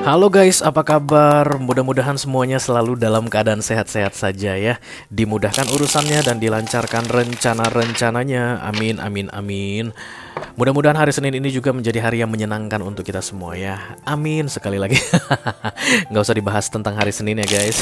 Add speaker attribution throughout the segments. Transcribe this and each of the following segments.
Speaker 1: Halo guys, apa kabar? Mudah-mudahan semuanya selalu dalam keadaan sehat-sehat saja ya. Dimudahkan urusannya dan dilancarkan rencana-rencananya. Amin, amin, amin. Mudah-mudahan hari Senin ini juga menjadi hari yang menyenangkan untuk kita semua ya. Amin sekali lagi. Nggak usah dibahas tentang hari Senin ya guys.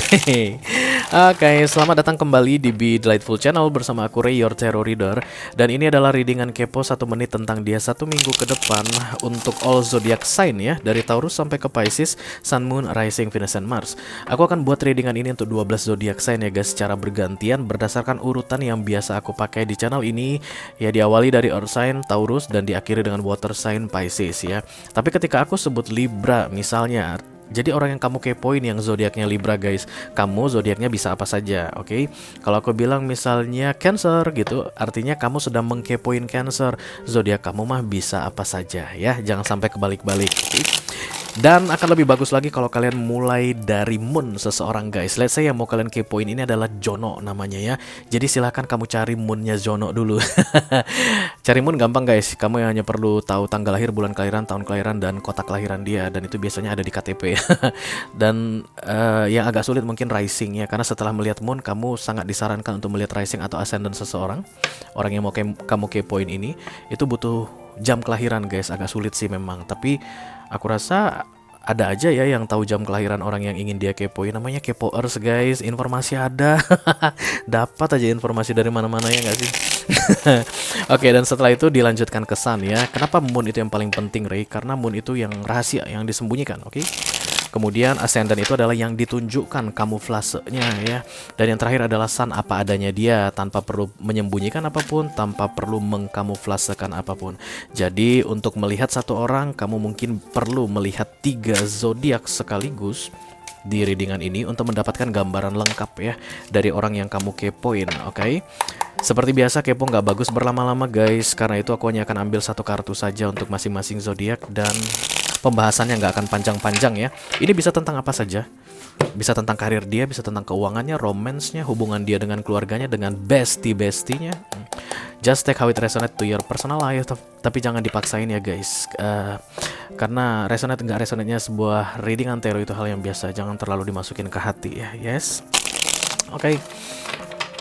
Speaker 1: Oke, selamat datang kembali di Be Delightful Channel bersama aku Ray, your Tarot Reader. Dan ini adalah readingan kepo 1 menit tentang dia 1 minggu ke depan untuk all zodiac sign ya, dari Taurus sampai ke Pisces, Sun, Moon, Rising, Venus, and Mars. Aku akan buat readingan ini untuk 12 zodiac sign ya guys, secara bergantian berdasarkan urutan yang biasa aku pakai di channel ini. Ya, diawali dari Earth sign Taurus dan diakhiri dengan water sign Pisces ya. Tapi ketika aku sebut Libra misalnya, jadi orang yang kamu kepoin yang zodiaknya Libra guys, kamu zodiaknya bisa apa saja, oke? Kalau aku bilang misalnya Cancer gitu, artinya kamu sedang mengkepoin Cancer, zodiak kamu mah bisa apa saja ya, jangan sampai kebalik-balik. Dan akan lebih bagus lagi kalau kalian mulai dari moon seseorang guys. Let's say yang mau kalian kepoin ini adalah Jono namanya ya. Jadi silahkan kamu cari moonnya Jono dulu. Cari moon gampang guys. Kamu hanya perlu tahu tanggal lahir, bulan kelahiran, tahun kelahiran, dan kota kelahiran dia. Dan itu biasanya ada di KTP. Dan yang agak sulit mungkin rising ya. Karena setelah melihat moon, kamu sangat disarankan untuk melihat rising atau ascendant seseorang. Orang yang mau kamu kepoin ini, itu butuh jam kelahiran guys. Agak sulit sih memang. Tapi aku rasa ada aja ya yang tahu jam kelahiran orang yang ingin dia kepoin. Namanya kepoers guys, informasi ada. Dapat aja informasi dari mana-mana ya nggak sih? Oke, dan setelah itu dilanjutkan ke Sun ya. Kenapa moon itu yang paling penting Ray? Karena moon itu yang rahasia, yang disembunyikan, oke? Kemudian ascendant itu adalah yang ditunjukkan kamuflasenya ya. Dan yang terakhir adalah Sun, apa adanya dia, tanpa perlu menyembunyikan apapun, tanpa perlu mengkamuflasekan apapun. Jadi untuk melihat satu orang, kamu mungkin perlu melihat 3 zodiak sekaligus di readingan ini untuk mendapatkan gambaran lengkap ya dari orang yang kamu kepoin, oke? Seperti biasa kepo nggak bagus berlama-lama guys. Karena itu aku hanya akan ambil 1 kartu saja untuk masing-masing zodiak dan pembahasannya nggak akan panjang-panjang ya. Ini bisa tentang apa saja. Bisa tentang karir dia, bisa tentang keuangannya, romansnya, hubungan dia dengan keluarganya, dengan bestie-bestinya. Just take how it resonate to your personal life. Tapi jangan dipaksain ya guys. Karena resonate nggak resonate-nya sebuah reading tarot itu hal yang biasa. Jangan terlalu dimasukin ke hati ya. Yes. Oke.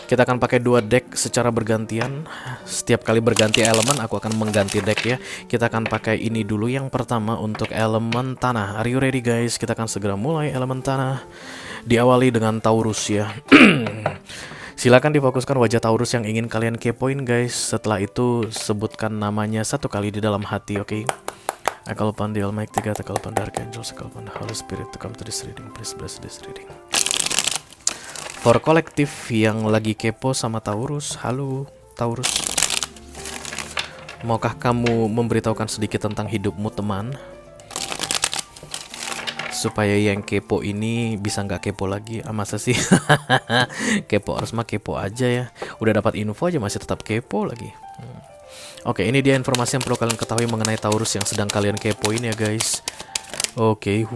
Speaker 1: Kita akan pakai 2 deck secara bergantian. Setiap kali berganti elemen aku akan mengganti deck ya. Kita akan pakai ini dulu. Yang pertama untuk elemen tanah. Are you ready guys? Kita akan segera mulai elemen tanah. Diawali dengan Taurus ya. Silakan difokuskan wajah Taurus yang ingin kalian kepoin guys. Setelah itu sebutkan namanya 1 kali di dalam hati, oke? I call upon the Almighty God, I call upon the Archangels, I call upon the Holy Spirit to come to this reading. Please bless this reading. For kolektif yang lagi kepo sama Taurus, halo Taurus. Maukah kamu memberitahukan sedikit tentang hidupmu teman? Supaya yang kepo ini bisa nggak kepo lagi. Masa sih? Kepo harus mah kepo aja ya. Udah dapat info aja masih tetap kepo lagi. Oke, ini dia informasi yang perlu kalian ketahui mengenai Taurus yang sedang kalian kepoin ya guys. Oke,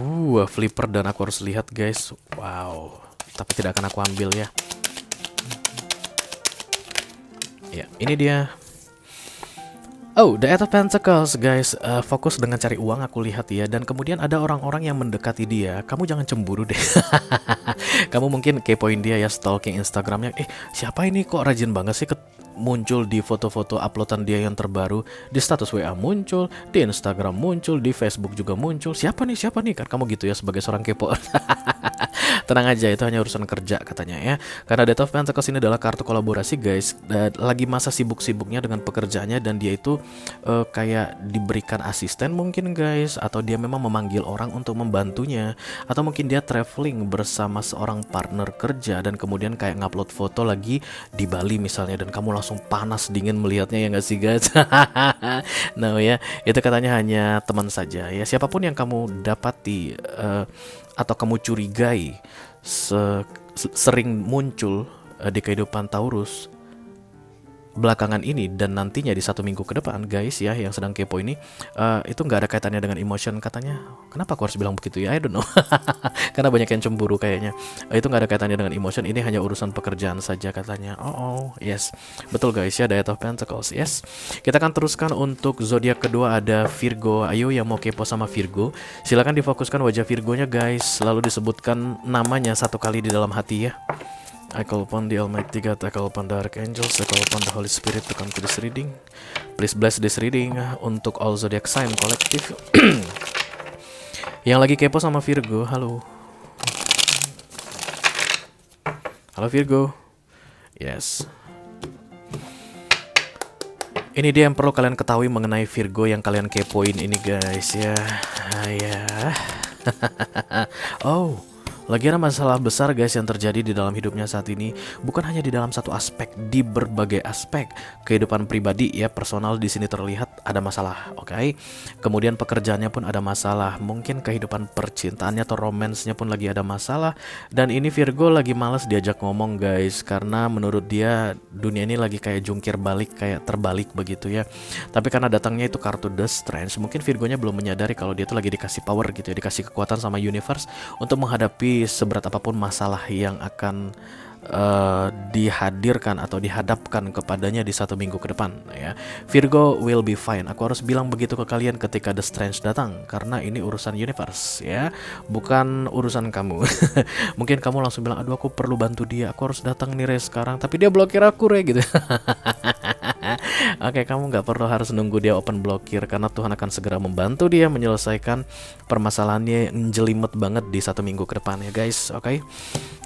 Speaker 1: flipper dan aku harus lihat guys. Wow. Tapi tidak akan aku ambil ya. Ya, ini dia. Oh, the Eight of Pentacles guys. Fokus dengan cari uang aku lihat ya. Dan kemudian ada orang-orang yang mendekati dia. Kamu jangan cemburu deh. Kamu mungkin kepoin dia ya, stalking Instagramnya. Siapa ini kok rajin banget sih muncul di foto-foto uploadan dia yang terbaru. Di status WA muncul, di Instagram muncul, di Facebook juga muncul. Siapa nih? Kan kamu gitu ya sebagai seorang kepo. Tenang aja, itu hanya urusan kerja katanya ya. Karena Death of Pentacles ini adalah kartu kolaborasi guys. Lagi masa sibuk-sibuknya dengan pekerjaannya dan dia itu kayak diberikan asisten mungkin guys. Atau dia memang memanggil orang untuk membantunya. Atau mungkin dia traveling bersama seorang partner kerja dan kemudian kayak ngupload foto lagi di Bali misalnya. Dan kamu langsung panas dingin melihatnya ya nggak sih guys? Nah ya, itu katanya hanya teman saja ya. Siapapun yang kamu dapati atau kamu curigai sering muncul di kehidupan Taurus, belakangan ini dan nantinya di 1 minggu ke depan guys ya, yang sedang kepo ini, itu nggak ada kaitannya dengan emotion katanya. Kenapa aku harus bilang begitu ya, I don't know. Karena banyak yang cemburu kayaknya. Itu nggak ada kaitannya dengan emotion, ini hanya urusan pekerjaan saja katanya. Oh yes, betul guys ya, Diet of Pentacles. Yes, kita akan teruskan untuk zodiak kedua, ada Virgo. Ayo yang mau kepo sama Virgo, silakan difokuskan wajah Virgonya guys, lalu disebutkan namanya 1 kali di dalam hati ya. I call upon the Almighty God, I call upon the Archangels, I call upon the Holy Spirit to come to this reading. Please bless this reading untuk all zodiac sign kolektif. Yang lagi kepo sama Virgo, halo. Halo Virgo. Yes. Ini dia yang perlu kalian ketahui mengenai Virgo yang kalian kepoin ini guys ya. Ya. Oh, lagi ada masalah besar guys yang terjadi di dalam hidupnya saat ini. Bukan hanya di dalam satu aspek, di berbagai aspek kehidupan pribadi ya, personal di sini terlihat ada masalah, oke? Kemudian pekerjaannya pun ada masalah, mungkin kehidupan percintaannya atau romansnya pun lagi ada masalah. Dan ini Virgo lagi malas diajak ngomong guys, karena menurut dia dunia ini lagi kayak jungkir balik, kayak terbalik begitu ya. Tapi karena datangnya itu kartu The Strength, mungkin Virgonya belum menyadari kalau dia tuh lagi dikasih power gitu ya, dikasih kekuatan sama universe untuk menghadapi seberat apapun masalah yang akan dihadirkan atau dihadapkan kepadanya di 1 minggu ke depan ya. Virgo will be fine. Aku harus bilang begitu ke kalian ketika The Strange datang, karena ini urusan universe ya, bukan urusan kamu. Mungkin kamu langsung bilang, aduh aku perlu bantu dia, aku harus datang nih Re sekarang, tapi dia blokir aku Re gitu. Oke, kamu nggak perlu harus nunggu dia open blokir, karena Tuhan akan segera membantu dia menyelesaikan permasalahannya yang jelimet banget di 1 minggu ke depan ya guys. Oke,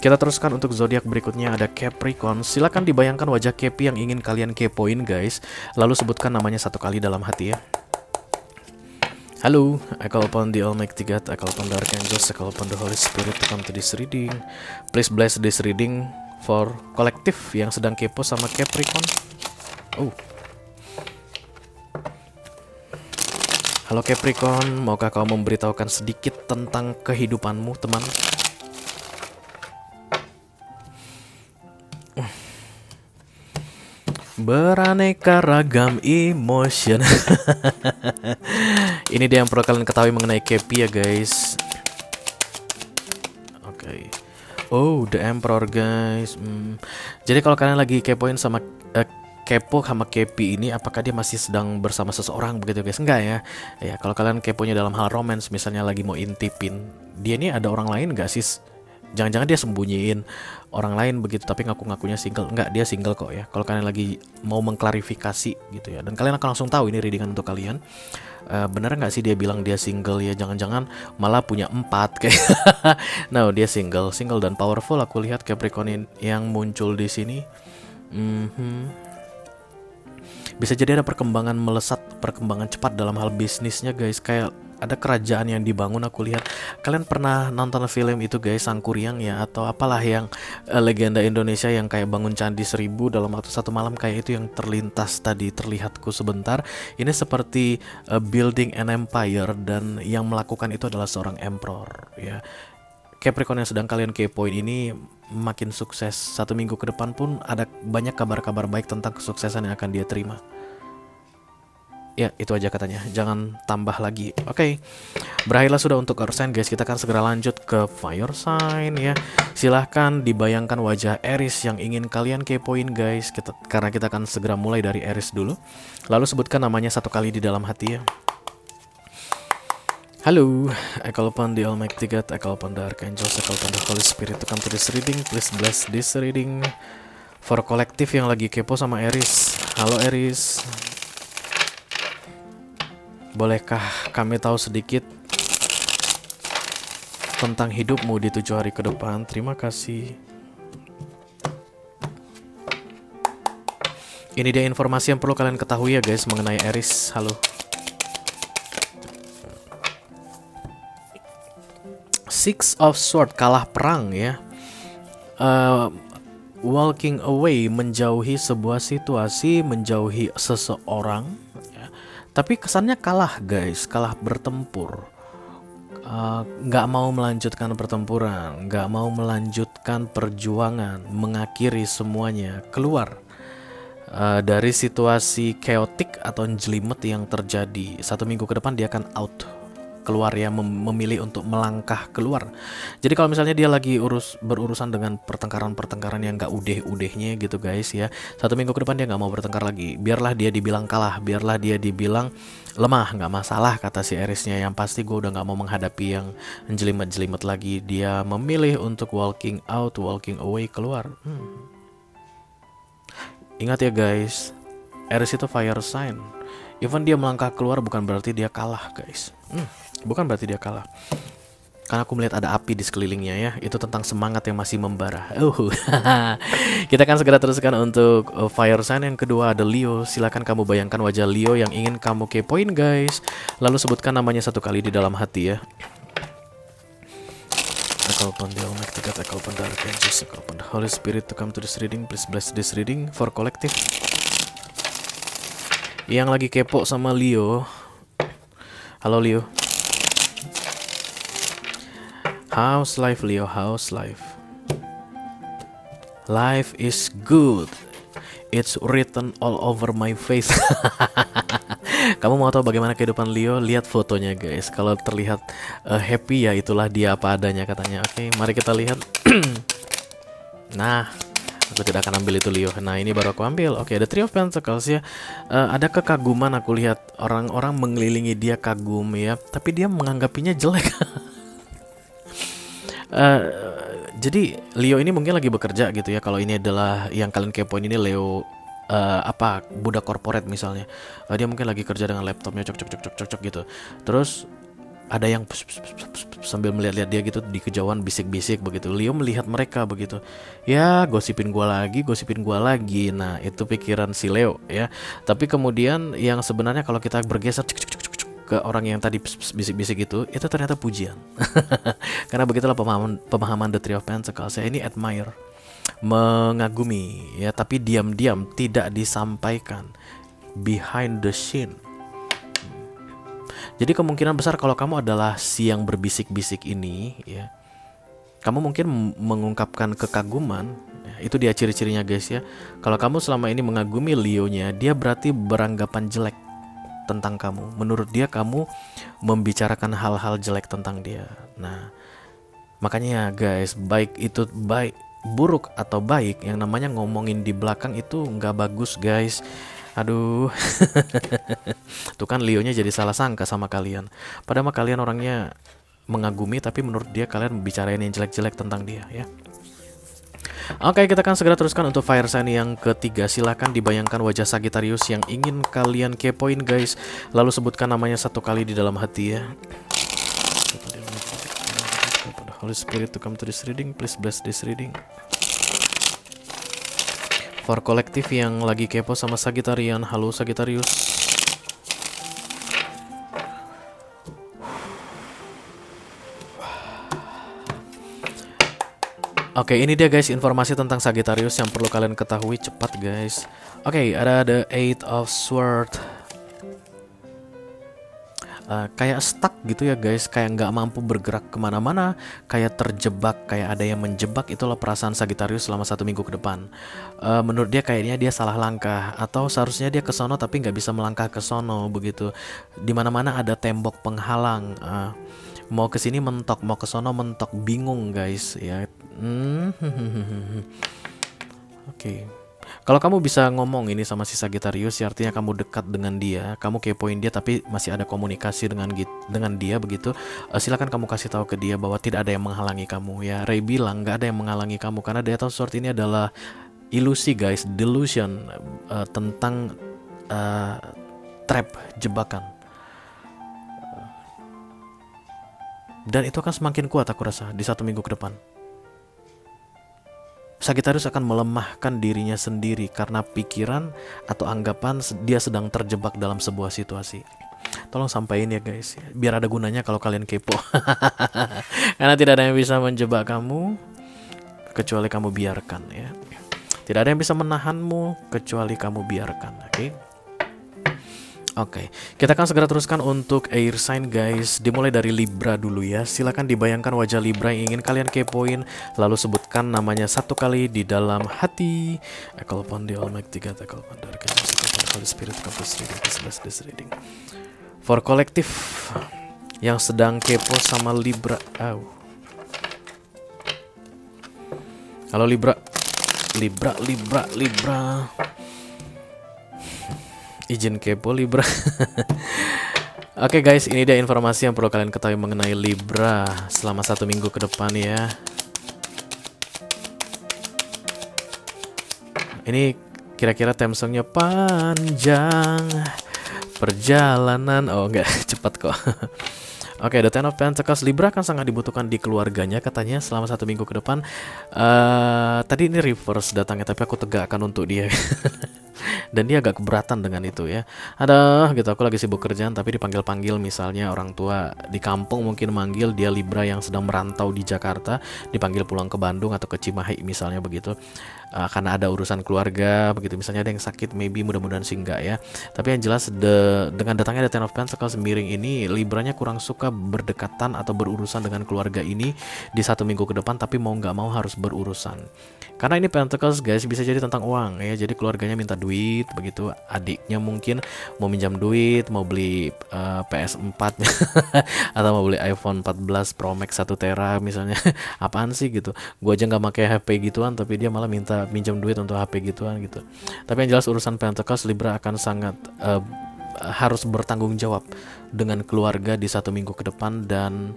Speaker 1: kita teruskan untuk zodiak berikutnya, ada Capricorn. Silakan dibayangkan wajah Capi yang ingin kalian kepoin guys, lalu sebutkan namanya 1 kali dalam hati ya. Halo, I call upon the Almighty God, I call upon the Archangels, I call upon the Holy Spirit to come to this reading. Please bless this reading for kolektif yang sedang kepo sama Capricorn. Oh, halo Capricorn, maukah kau memberitahukan sedikit tentang kehidupanmu, teman? Beraneka ragam emotion. Ini dia yang perlu kalian ketahui mengenai Capi ya guys. Oke. Oh, The Emperor guys. Jadi kalau kalian lagi kepoin sama kepo sama Capi ini, apakah dia masih sedang bersama seseorang begitu guys? Enggak ya. Ya, kalau kalian keponya dalam hal romance, misalnya lagi mau intipin, dia ini ada orang lain gak sih? Jangan-jangan dia sembunyiin orang lain begitu, tapi ngaku-ngakunya single. Enggak, dia single kok ya. Kalau kalian lagi mau mengklarifikasi gitu ya, dan kalian akan langsung tahu ini readingan untuk kalian. Bener nggak sih dia bilang dia single ya? Jangan-jangan malah punya 4 kayak. No, dia single dan powerful. Aku lihat Capricorn yang muncul di sini. Bisa jadi ada perkembangan melesat, perkembangan cepat dalam hal bisnisnya guys. Kayak ada kerajaan yang dibangun aku lihat. Kalian pernah nonton film itu guys, Sangkuriang ya, atau apalah yang legenda Indonesia yang kayak bangun candi 1000 dalam waktu 1 malam, kayak itu yang terlintas tadi terlihatku sebentar. Ini seperti building an empire, dan yang melakukan itu adalah seorang emperor ya. Capricorn yang sedang kalian kepoin ini makin sukses. 1 minggu ke depan pun ada banyak kabar-kabar baik tentang kesuksesan yang akan dia terima. Ya, itu aja katanya. Jangan tambah lagi. Oke. Berakhirlah sudah untuk earth sign guys. Kita akan segera lanjut ke fire sign ya. Silahkan dibayangkan wajah Aries yang ingin kalian kepoin guys. Karena kita akan segera mulai dari Aries dulu. Lalu sebutkan namanya 1 kali di dalam hati ya. Halo, I call upon the Almighty God, I call upon the Archangels, I call upon the Holy Spirit to come to this reading. Please bless this reading for kolektif yang lagi kepo sama Aries. Halo Aries, bolehkah kami tahu sedikit tentang hidupmu di 7 hari ke depan? Terima kasih. Ini dia informasi yang perlu kalian ketahui ya guys mengenai Aries. Halo. Six of Swords, kalah perang ya. Walking away, menjauhi sebuah situasi, menjauhi seseorang ya. Tapi kesannya kalah guys, kalah bertempur. Nggak mau melanjutkan pertempuran, nggak mau melanjutkan perjuangan, mengakhiri semuanya, keluar. dari situasi chaotic atau jelimet yang terjadi. 1 minggu ke depan dia akan out, keluar ya, memilih untuk melangkah keluar. Jadi kalau misalnya dia lagi berurusan dengan pertengkaran-pertengkaran yang gak udeh-udehnya gitu guys ya, 1 minggu ke depan dia gak mau bertengkar lagi. Biarlah dia dibilang kalah, biarlah dia dibilang lemah, gak masalah kata si Arisnya. Yang pasti gue udah gak mau menghadapi yang jelimet-jelimet lagi. Dia memilih untuk walking out, walking away, keluar. Ingat ya guys, Aries itu fire sign. Even dia melangkah keluar bukan berarti dia kalah guys. Bukan berarti dia kalah. Karena aku melihat ada api di sekelilingnya ya. Itu tentang semangat yang masih membara. Kita akan segera teruskan untuk fire sign yang kedua ada Leo. Silakan kamu bayangkan wajah Leo yang ingin kamu kepoin guys. Lalu sebutkan namanya 1 kali di dalam hati ya. I call upon the Almighty God, I call upon the Archangels, I call upon the Holy Spirit to come to this reading. Please bless this reading for collective. Yang lagi kepo sama Leo. Halo Leo. How's life Leo? How's life? Life is good. It's written all over my face. Kamu mau tahu bagaimana kehidupan Leo? Lihat fotonya guys. Kalau terlihat happy ya itulah dia apa adanya katanya. Oke, mari kita lihat. Nah, aku tidak akan ambil itu Leo. Nah, ini baru aku ambil. Oke, ada Three of Pentacles ya. Ada kekaguman, aku lihat orang-orang mengelilingi dia kagum ya, tapi dia menganggapinya jelek. Jadi Leo ini mungkin lagi bekerja gitu ya. Kalau ini adalah yang kalian kepoin ini Leo budak korporat misalnya. Dia mungkin lagi kerja dengan laptopnya cok gitu. Terus ada yang sambil melihat-lihat dia gitu di kejauhan bisik-bisik begitu. Leo melihat mereka begitu. Ya, gosipin gua lagi. Nah, itu pikiran si Leo ya. Tapi kemudian yang sebenarnya kalau kita bergeser ke orang yang tadi bisik-bisik itu ternyata pujian. Karena begitulah pemahaman The Three of Pentacles. Saya ini admire, mengagumi ya, tapi diam-diam tidak disampaikan, behind the scene. Jadi kemungkinan besar kalau kamu adalah si yang berbisik-bisik ini ya, kamu mungkin mengungkapkan kekaguman ya, itu dia ciri-cirinya guys ya. Kalau kamu selama ini mengagumi Leo-nya, dia berarti beranggapan jelek tentang kamu. Menurut dia kamu membicarakan hal-hal jelek tentang dia. Nah, makanya guys, buruk atau baik, yang namanya ngomongin di belakang itu nggak bagus guys. Aduh. Tuh kan Leo-nya jadi salah sangka sama kalian. Padahal kalian orangnya mengagumi, tapi menurut dia kalian bicarain yang jelek-jelek tentang dia ya. Oke, kita akan segera teruskan untuk fire sign yang ketiga. Silakan dibayangkan wajah Sagittarius yang ingin kalian kepoin guys. Lalu sebutkan namanya 1 kali di dalam hati ya. Holy Spirit to come to this reading, please bless this reading. For kolektif yang lagi kepo sama Sagittarian, halo Sagittarius. Oke, ini dia guys informasi tentang Sagittarius yang perlu kalian ketahui cepat guys. Oke, ada the Eight of Swords. Kayak stuck gitu ya guys, kayak nggak mampu bergerak kemana-mana, kayak terjebak, kayak ada yang menjebak. Itulah perasaan Sagittarius selama 1 minggu ke depan. Menurut dia kayaknya dia salah langkah, atau seharusnya dia ke sono tapi nggak bisa melangkah ke sono begitu. Dimana-mana ada tembok penghalang. Mau ke sini mentok, mau ke sono mentok, bingung guys ya. Oke. Kalau kamu bisa ngomong ini sama si Sagittarius, ya artinya kamu dekat dengan dia, kamu kepoin dia tapi masih ada komunikasi dengan dia begitu. Silakan kamu kasih tahu ke dia bahwa tidak ada yang menghalangi kamu ya. Ray bilang nggak ada yang menghalangi kamu karena The Eight of Swords ini adalah ilusi guys, delusion, tentang trap, jebakan. Dan itu akan semakin kuat aku rasa di 1 minggu ke depan. Sagittarius akan melemahkan dirinya sendiri karena pikiran atau anggapan dia sedang terjebak dalam sebuah situasi. Tolong sampaikan ya guys, biar ada gunanya kalau kalian kepo. Karena tidak ada yang bisa menjebak kamu kecuali kamu biarkan ya. Tidak ada yang bisa menahanmu kecuali kamu biarkan, oke? Oke, kita akan segera teruskan untuk air sign guys. Dimulai dari Libra dulu ya. Silakan dibayangkan wajah Libra yang ingin kalian kepoin, lalu sebutkan namanya satu kali di dalam hati. I call upon the Almighty God, I call upon the Archangel, I call upon the Holy Spirit, come this reading, please bless this reading. For kolektif yang sedang kepo sama Libra. Halo Libra. Libra. Izin kepo Libra. Oke guys, ini dia informasi yang perlu kalian ketahui mengenai Libra selama 1 minggu ke depan ya. Ini kira-kira theme songnya panjang perjalanan. Oh enggak, cepat kok. Oke, The Ten of Pentacles. Libra akan sangat dibutuhkan di keluarganya katanya selama 1 minggu ke depan. Tadi ini reverse datangnya, tapi aku tegakkan untuk dia. Dan dia agak keberatan dengan itu ya. Ada gitu, aku lagi sibuk kerjaan tapi dipanggil-panggil, misalnya orang tua di kampung mungkin manggil dia Libra yang sedang merantau di Jakarta, dipanggil pulang ke Bandung atau ke Cimahi misalnya begitu. Karena ada urusan keluarga begitu, misalnya ada yang sakit, maybe, mudah-mudahan sih enggak ya. Tapi yang jelas dengan datangnya The Ten of Pentacles miring ini, Libranya kurang suka berdekatan atau berurusan dengan keluarga ini di 1 minggu ke depan, tapi mau nggak mau harus berurusan. Karena ini Pentacles guys, bisa jadi tentang uang ya. Jadi keluarganya minta duit begitu, adiknya mungkin mau minjam duit, mau beli PS4 atau mau beli iPhone 14 Pro Max 1 tera misalnya. Apaan sih gitu, gua aja nggak pakai HP gituan tapi dia malah minta minjam duit untuk HP gituan gitu. Tapi yang jelas urusan Pentacles, Libra akan sangat harus bertanggung jawab dengan keluarga di 1 minggu ke depan. Dan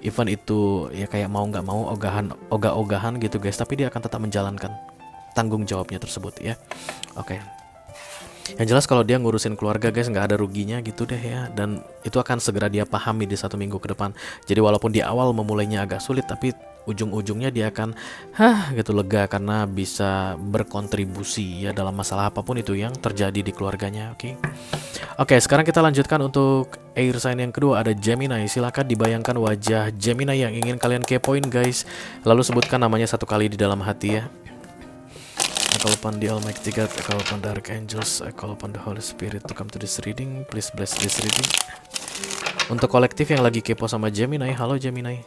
Speaker 1: event itu ya kayak mau nggak mau ogah-ogahan gitu guys, tapi dia akan tetap menjalankan tanggung jawabnya tersebut ya. Oke. Yang jelas kalau dia ngurusin keluarga guys, nggak ada ruginya gitu deh ya. Dan itu akan segera dia pahami di 1 minggu ke depan. Jadi walaupun di awal memulainya agak sulit, tapi ujung-ujungnya dia akan gitu lega karena bisa berkontribusi ya dalam masalah apapun itu yang terjadi di keluarganya. Oke, sekarang kita lanjutkan untuk air sign yang kedua, ada Gemini. Silakan dibayangkan wajah Gemini yang ingin kalian kepoin guys, lalu sebutkan namanya satu kali di dalam hati ya. I call upon the Almighty God, I call upon the Archangels, I call upon the Holy Spirit to come to this reading, please bless this reading. Untuk kolektif yang lagi kepo sama Gemini, halo Gemini.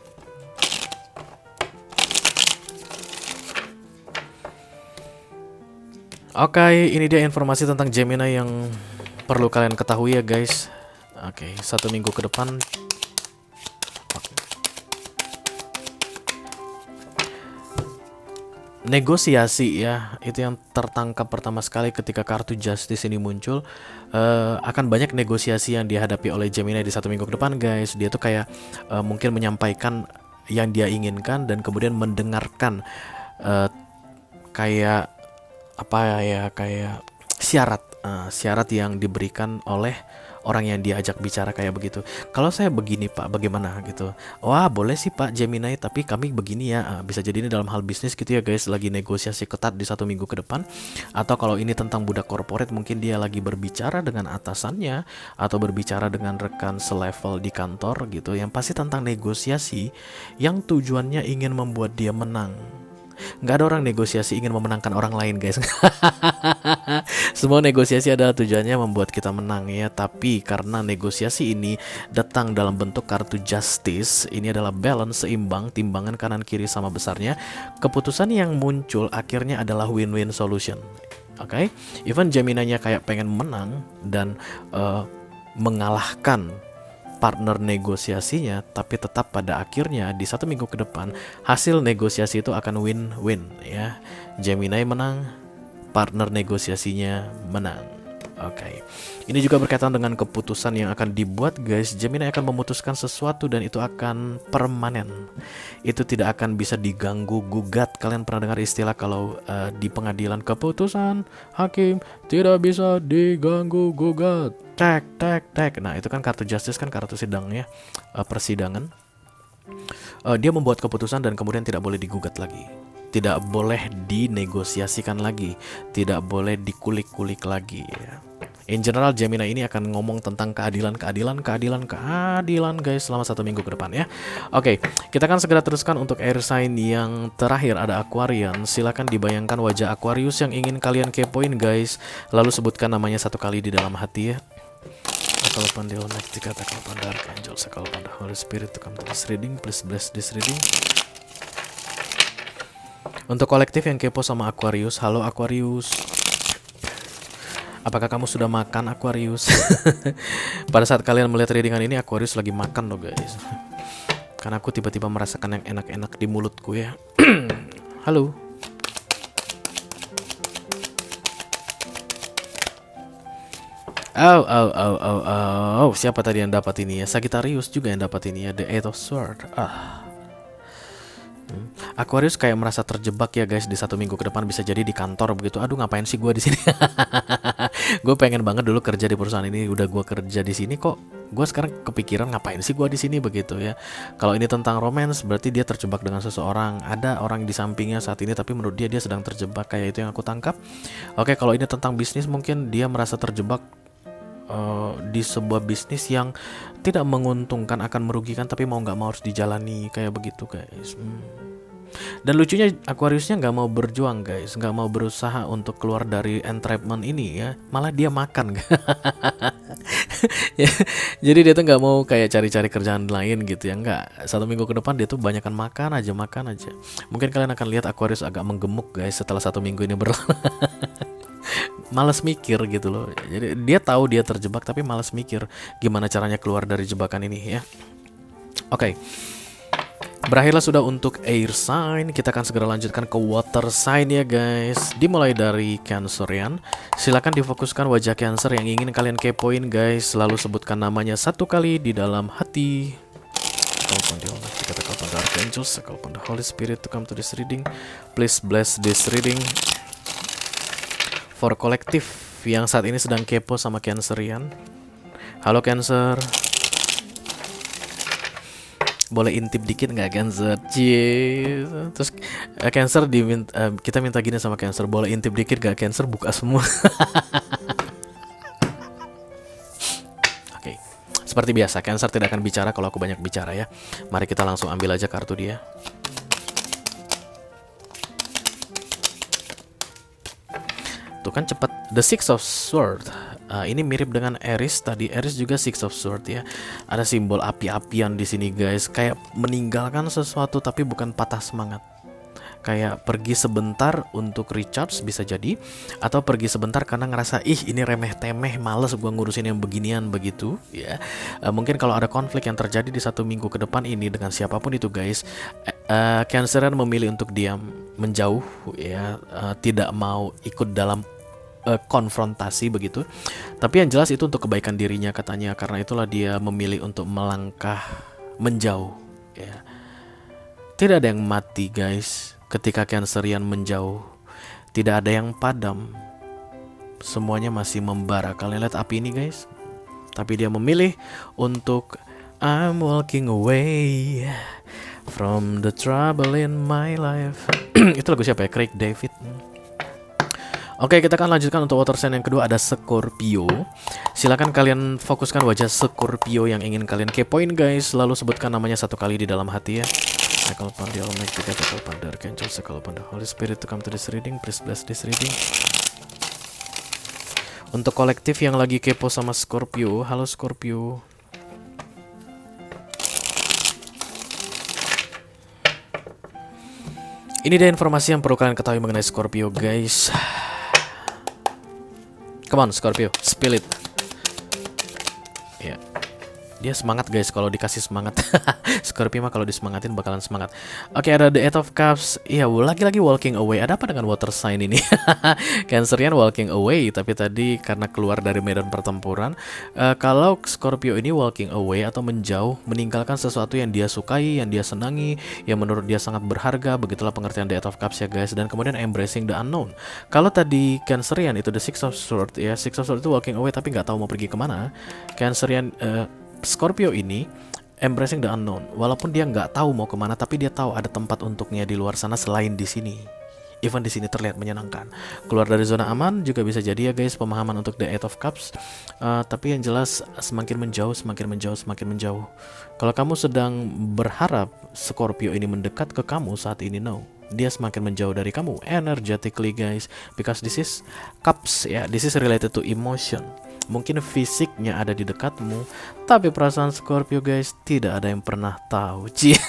Speaker 1: Oke, ini dia informasi tentang Gemini yang perlu kalian ketahui ya guys. Oke, 1 minggu ke depan. Negosiasi ya, itu yang tertangkap pertama sekali ketika kartu Justice ini muncul. Akan banyak negosiasi yang dihadapi oleh Gemini di 1 minggu ke depan guys. Dia tuh kayak mungkin menyampaikan yang dia inginkan dan kemudian mendengarkan kayak apa ya, kayak syarat yang diberikan oleh orang yang diajak bicara kayak begitu. Kalau saya begini Pak, bagaimana gitu? Wah boleh sih Pak Gemini, tapi kami begini ya. Bisa jadi ini dalam hal bisnis gitu ya guys, lagi negosiasi ketat di 1 minggu ke depan. Atau kalau ini tentang budak korporat, mungkin dia lagi berbicara dengan atasannya atau berbicara dengan rekan selevel di kantor gitu. Yang pasti tentang negosiasi yang tujuannya ingin membuat dia menang. Nggak ada orang negosiasi ingin memenangkan orang lain guys. Semua negosiasi adalah tujuannya membuat kita menang ya. Tapi karena negosiasi ini datang dalam bentuk kartu Justice, ini adalah balance, seimbang, timbangan kanan kiri sama besarnya. Keputusan yang muncul akhirnya adalah win-win solution. Oke, even Gemini-nya kayak pengen menang dan mengalahkan partner negosiasinya, tapi tetap pada akhirnya di 1 minggu ke depan hasil negosiasi itu akan win-win ya. Gemini menang, partner negosiasinya menang. Oke. Ini juga berkaitan dengan keputusan yang akan dibuat guys. Gemini akan memutuskan sesuatu dan itu akan permanen. Itu tidak akan bisa diganggu gugat. Kalian pernah dengar istilah kalau di pengadilan, keputusan hakim tidak bisa diganggu gugat. Tek. Nah itu kan kartu Justice, kan kartu sidangnya, persidangan. Dia membuat keputusan dan kemudian tidak boleh digugat lagi, tidak boleh dinegosiasikan lagi, tidak boleh dikulik-kulik lagi ya. In general Gemini ini akan ngomong tentang keadilan guys selama 1 minggu ke depan ya. Oke, kita akan segera teruskan untuk air sign yang terakhir, ada Aquarian. Silakan dibayangkan wajah Aquarius yang ingin kalian kepoin guys, lalu sebutkan namanya satu kali di dalam hati ya. I call upon the Almighty God, I call upon the Archangels, I call upon the Holy Spirit to come to this reading. Please bless this reading. Untuk kolektif yang kepo sama Aquarius, halo Aquarius. Apakah kamu sudah makan Aquarius? Pada saat kalian melihat readingan ini, Aquarius lagi makan loh guys. Karena aku tiba-tiba merasakan yang enak-enak di mulutku ya. Halo. Siapa tadi yang dapat ini ya? Sagittarius juga yang dapat ini ya, The Eight of Swords. Aquarius kayak merasa terjebak ya guys, di 1 minggu ke depan bisa jadi di kantor begitu. Aduh, ngapain sih gue di sini? Gue pengen banget dulu kerja di perusahaan ini, udah gue kerja di sini kok. Gue sekarang kepikiran ngapain sih gue di sini begitu ya. Kalau ini tentang romance, berarti dia terjebak dengan seseorang. Ada orang di sampingnya saat ini, tapi menurut dia sedang terjebak, kayak itu yang aku tangkap. Oke, kalau ini tentang bisnis, mungkin dia merasa terjebak di sebuah bisnis yang tidak menguntungkan, akan merugikan, tapi mau nggak mau harus dijalani kayak begitu guys. Dan lucunya Aquariusnya nggak mau berjuang guys, nggak mau berusaha untuk keluar dari entrapment ini ya, malah dia makan. Ya, jadi dia tuh nggak mau kayak cari-cari kerjaan lain gitu ya, nggak. 1 minggu ke depan dia tuh banyakan makan aja. Mungkin kalian akan lihat Aquarius agak menggemuk guys setelah 1 minggu ini berlalu. Malas mikir gitu loh. Jadi dia tahu dia terjebak tapi malas mikir gimana caranya keluar dari jebakan ini ya. Oke. Berakhirlah sudah untuk air sign. Kita akan segera lanjutkan ke water sign ya guys. Dimulai dari Cancerian. Silakan difokuskan wajah Cancer yang ingin kalian kepoin guys. Lalu sebutkan namanya 1 kali di dalam hati. Katakan Archangels, katakan Holy Spirit to come to this reading. Please bless this reading. For kolektif yang saat ini sedang kepo sama Cancerian. Halo Cancer. Boleh intip dikit nggak Cancer? Cie. Terus Cancer kita minta gini sama Cancer, boleh intip dikit gak? Cancer buka semua. Oke. Seperti biasa, Cancer tidak akan bicara kalau aku banyak bicara ya. Mari kita langsung ambil aja kartu dia. Tuh kan cepet. The Six of Swords. Ini mirip dengan Aries tadi. Aries juga Six of Swords ya. Ada simbol api-apian di sini guys. Kayak meninggalkan sesuatu tapi bukan patah semangat. Kayak pergi sebentar untuk recharge bisa jadi, atau pergi sebentar karena ngerasa ini remeh-temeh, males gua ngurusin yang beginian begitu ya. Mungkin kalau ada konflik yang terjadi di 1 minggu ke depan ini dengan siapapun itu guys, Cancerian memilih untuk diam, menjauh ya, tidak mau ikut dalam konfrontasi begitu. Tapi yang jelas itu untuk kebaikan dirinya katanya. Karena itulah dia memilih untuk melangkah menjauh ya. Tidak ada yang mati guys ketika Cancerian menjauh. Tidak ada yang padam. Semuanya masih membara. Kalian lihat api ini guys. Tapi dia memilih untuk I'm walking away from the trouble in my life. Itu lagu siapa ya? Craig David. Oke, kita akan lanjutkan untuk water sign yang kedua, ada Scorpio. Silakan kalian fokuskan wajah Scorpio yang ingin kalian kepoin guys. Lalu sebutkan namanya 1 kali di dalam hati ya. I call upon the Almighty God, I call upon the Archangels, I call upon the Holy Spirit to come to this reading. Please bless this reading. Untuk kolektif yang lagi kepo sama Scorpio, halo Scorpio. Ini dia informasi yang perlu kalian ketahui mengenai Scorpio guys. Come on Scorpio, spill it. Ya. Dia semangat guys kalau dikasih semangat. Scorpio mah kalau disemangatin bakalan semangat. Oke, ada The Eight of Cups. Iya, lagi-lagi walking away. Ada apa dengan water sign ini? Cancerian walking away, tapi tadi karena keluar dari medan pertempuran. Kalau Scorpio ini walking away atau menjauh, meninggalkan sesuatu yang dia sukai, yang dia senangi, yang menurut dia sangat berharga. Begitulah pengertian The Eight of Cups ya guys. Dan kemudian embracing the unknown. Kalau tadi Cancerian itu The Six of Swords ya. Six of Swords itu walking away tapi nggak tahu mau pergi kemana. Cancerian Scorpio ini embracing the unknown. Walaupun dia nggak tahu mau kemana, tapi dia tahu ada tempat untuknya di luar sana selain di sini. Even di sini terlihat menyenangkan. Keluar dari zona aman juga bisa jadi ya guys, pemahaman untuk The Eight of Cups. Tapi yang jelas semakin menjauh, semakin menjauh, semakin menjauh. Kalau kamu sedang berharap Scorpio ini mendekat ke kamu saat ini, no. Dia semakin menjauh dari kamu energetically guys, because this is cups ya, this is related to emotion. Mungkin fisiknya ada di dekatmu, tapi perasaan Scorpio guys tidak ada yang pernah tahu. Cie.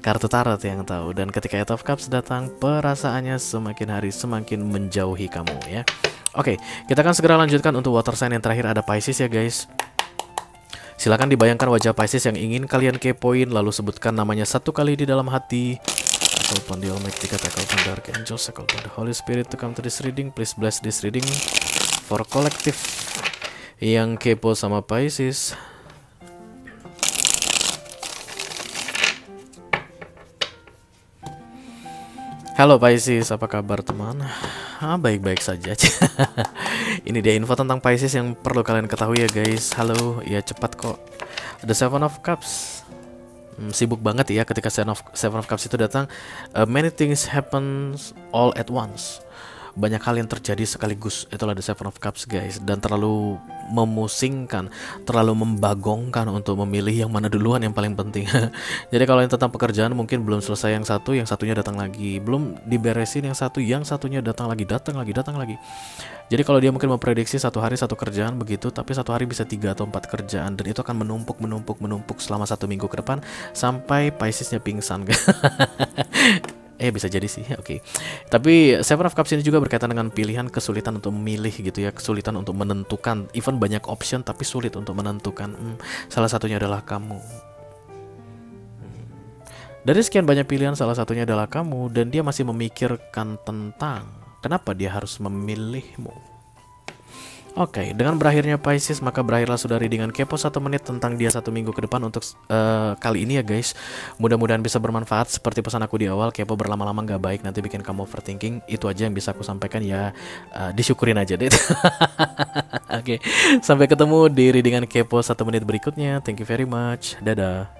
Speaker 1: Kartu tarot yang tahu. Dan ketika Eight of Cups datang, perasaannya semakin hari semakin menjauhi kamu ya. Oke, kita akan segera lanjutkan untuk water sign yang terakhir, ada Pisces ya guys. Silakan dibayangkan wajah Pisces yang ingin kalian kepoin, lalu sebutkan namanya satu kali di dalam hati. I call upon the Almighty God, I call upon the Archangels, I call upon the Holy Spirit to come to this reading. Please bless this reading for collective yang kepo sama Pisces. Halo Pisces, apa kabar teman? Baik-baik saja. Ini dia info tentang Pisces yang perlu kalian ketahui ya guys. Halo, ya cepat kok. The Seven of Cups. Sibuk banget ya ketika Seven of Cups itu datang. Many things happen all at once. Banyak hal yang terjadi sekaligus. Itulah The Seven of Cups guys. Dan terlalu memusingkan, terlalu membagongkan untuk memilih yang mana duluan yang paling penting. Jadi kalau yang tentang pekerjaan mungkin belum selesai yang satu, yang satunya datang lagi. Belum diberesin yang satu, yang satunya datang lagi. Jadi kalau dia mungkin memprediksi satu hari satu kerjaan begitu, tapi satu hari bisa 3 atau 4 kerjaan. Dan itu akan menumpuk selama 1 minggu ke depan sampai Piscesnya pingsan. Bisa jadi sih, oke. Tapi Seven of Cups ini juga berkaitan dengan pilihan, kesulitan untuk memilih gitu ya, kesulitan untuk menentukan. Even banyak option tapi sulit untuk menentukan. Salah satunya adalah kamu. Dari sekian banyak pilihan, salah satunya adalah kamu, dan dia masih memikirkan tentang kenapa dia harus memilihmu. Oke, dengan berakhirnya Pisces, maka berakhirlah sudah readingan kepo 1 menit tentang dia 1 minggu ke depan untuk kali ini ya guys. Mudah-mudahan bisa bermanfaat. Seperti pesan aku di awal, kepo berlama-lama gak baik, nanti bikin kamu overthinking. Itu aja yang bisa aku sampaikan ya, disyukurin aja deh. Oke, sampai ketemu di readingan kepo 1 menit berikutnya. Thank you very much, dadah.